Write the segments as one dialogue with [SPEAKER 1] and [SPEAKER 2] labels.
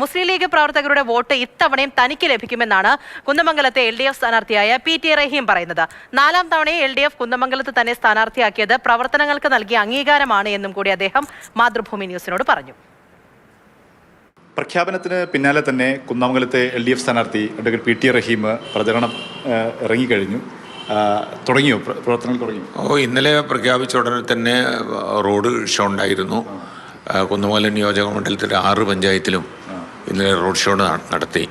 [SPEAKER 1] മുസ്ലിം league പ്രവർത്തകരുടെ vote ഇത്തവണയും തനിക്ക് ലഭിക്കുമെന്നാണ് കുന്ദമംഗലത്തെ LDF സ്ഥാനാർത്ഥിയായ PT റഹീം പറയുന്നത്. 4ാം തവണയെ LDF കുന്ദമംഗലത്ത് തന്നെ സ്ഥാനാർത്ഥിയാക്കിയത് പ്രവർത്തനങ്ങൾക്ക് നൽകിയ അംഗീകാരമാണ് എന്നും കൂടി അദ്ദേഹം മാതൃഭൂമി ന്യൂസിനോട് പറഞ്ഞു.
[SPEAKER 2] പ്രഖ്യാപനത്തിന് പിന്നാലെ തന്നെ കുന്ദമംഗലത്തെ LDF സ്ഥാനാർത്ഥി അഡ്വക്കേറ്റ് PT റഹീം പ്രചരണം ഇറങ്ങിക്കഴിഞ്ഞു. തുടങ്ങിയോ? പ്രവർത്തനങ്ങൾ തുടങ്ങി?
[SPEAKER 3] ഇന്നലെ പ്രഖ്യാപിച്ച ഉടനെ തന്നെ റോഡ് ഷോ ഉണ്ടായിരുന്നു. കുന്ദമംഗലം നിയോജക മണ്ഡലത്തിലെ 6 പഞ്ചായത്തിലും ഇന്നലെ റോഡ് ഷോ നടത്തി.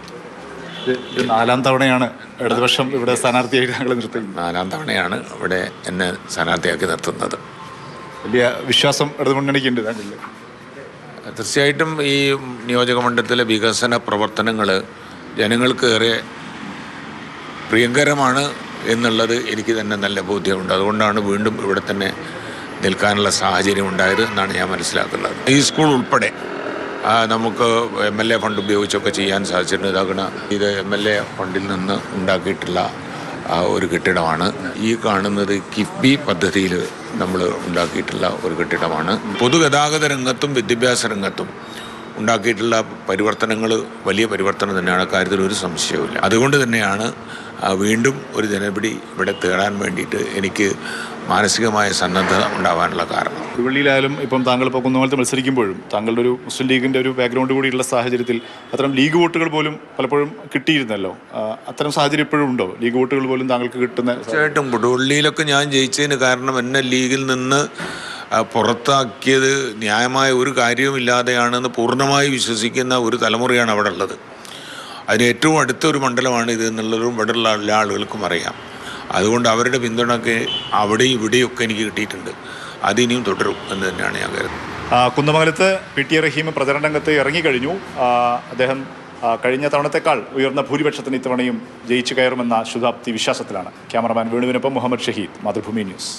[SPEAKER 2] 4ാം തവണയാണ് ഇടതുപക്ഷം ഇവിടെ സ്ഥാനാർത്ഥിയായിട്ട് ഞങ്ങൾ നിർത്തുന്നത്.
[SPEAKER 3] 4ാം തവണയാണ് ഇവിടെ എന്നെ സ്ഥാനാർത്ഥിയാക്കി നിർത്തുന്നത്.
[SPEAKER 2] വലിയ വിശ്വാസം ഇടതുമുന്നണിക്കുണ്ട്.
[SPEAKER 3] തീർച്ചയായിട്ടും ഈ നിയോജക മണ്ഡലത്തിലെ വികസന പ്രവർത്തനങ്ങൾ ജനങ്ങൾക്കേറെ പ്രിയങ്കരമാണ് എന്നുള്ളത് എനിക്ക് തന്നെ നല്ല ബോധ്യമുണ്ട്. അതുകൊണ്ടാണ് വീണ്ടും ഇവിടെ തന്നെ നിൽക്കാനുള്ള സാഹചര്യം ഉണ്ടായത് എന്നാണ് ഞാൻ മനസ്സിലാക്കുന്നത്. ഈ സ്കൂൾ ഉൾപ്പെടെ നമുക്ക് MLA ഫണ്ട് ഉപയോഗിച്ചൊക്കെ ചെയ്യാൻ സാധിച്ചിട്ടുണ്ട്. ഇത് MLA ഫണ്ടിൽ നിന്ന് ഉണ്ടാക്കിയിട്ടുള്ള ഒരു കെട്ടിടമാണ്. ഈ കാണുന്നത് കിഫ്ബി പദ്ധതിയിൽ നമ്മൾ ഉണ്ടാക്കിയിട്ടുള്ള ഒരു കെട്ടിടമാണ്. പൊതുഗതാഗത രംഗത്തും വിദ്യാഭ്യാസ രംഗത്തും ഉണ്ടാക്കിയിട്ടുള്ള പരിവർത്തനങ്ങൾ വലിയ പരിവർത്തനം തന്നെയാണ്. കാര്യത്തിൽ ഒരു സംശയവുമില്ല. അതുകൊണ്ട് തന്നെയാണ് വീണ്ടും ഒരു ജനപിടി ഇവിടെ തേടാൻ വേണ്ടിയിട്ട് എനിക്ക് മാനസികമായ സന്നദ്ധത ഉണ്ടാവാനുള്ള കാരണം.
[SPEAKER 2] തിരുവള്ളിയിലായാലും ഇപ്പം താങ്കൾ ഇപ്പോൾ കുന്നമംഗലത്ത് മത്സരിക്കുമ്പോഴും താങ്കളുടെ ഒരു മുസ്ലിം ലീഗിൻ്റെ ഒരു ബാക്ക്ഗ്രൗണ്ട് കൂടിയുള്ള സാഹചര്യത്തിൽ അത്തരം ലീഗ് വോട്ടുകൾ പോലും പലപ്പോഴും കിട്ടിയിരുന്നല്ലോ. അത്തരം സാഹചര്യം ഇപ്പോഴും ഉണ്ടോ? ലീഗ് വോട്ടുകൾ പോലും താങ്കൾക്ക് കിട്ടുന്ന?
[SPEAKER 3] തീർച്ചയായിട്ടും. കൊടുവള്ളിയിലൊക്കെ ഞാൻ ജയിച്ചതിന് കാരണം എന്നെ ലീഗിൽ നിന്ന് പുറത്താക്കിയത് ന്യായമായ ഒരു കാര്യവുമില്ലാതെയാണെന്ന് പൂർണ്ണമായി വിശ്വസിക്കുന്ന ഒരു തലമുറയാണ് അവിടെ ഉള്ളത്. അതിന് ഏറ്റവും അടുത്തൊരു മണ്ഡലമാണ് ഇത് എന്നുള്ളതും ഇവിടെയുള്ള എല്ലാ ആളുകൾക്കും അറിയാം. അതുകൊണ്ട് അവരുടെ പിന്തുണക്ക് അവിടെയും ഇവിടെയൊക്കെ എനിക്ക് കിട്ടിയിട്ടുണ്ട്. അതിനിയും തുടരും എന്ന് തന്നെയാണ് ഞാൻ കരുതുന്നത്.
[SPEAKER 2] കുന്ദമംഗലത്ത് PT റഹീം പ്രചരണ രംഗത്ത് ഇറങ്ങിക്കഴിഞ്ഞു. അദ്ദേഹം കഴിഞ്ഞ തവണത്തെക്കാൾ ഉയർന്ന ഭൂരിപക്ഷത്തിന് ഇത്തവണയും ജയിച്ചു കയറുമെന്ന ശുഭാപ്തി വിശ്വാസത്തിലാണ്. ക്യാമറമാൻ വേണുവിനൊപ്പം മുഹമ്മദ് ഷഹീദ്, മാതൃഭൂമി ന്യൂസ്.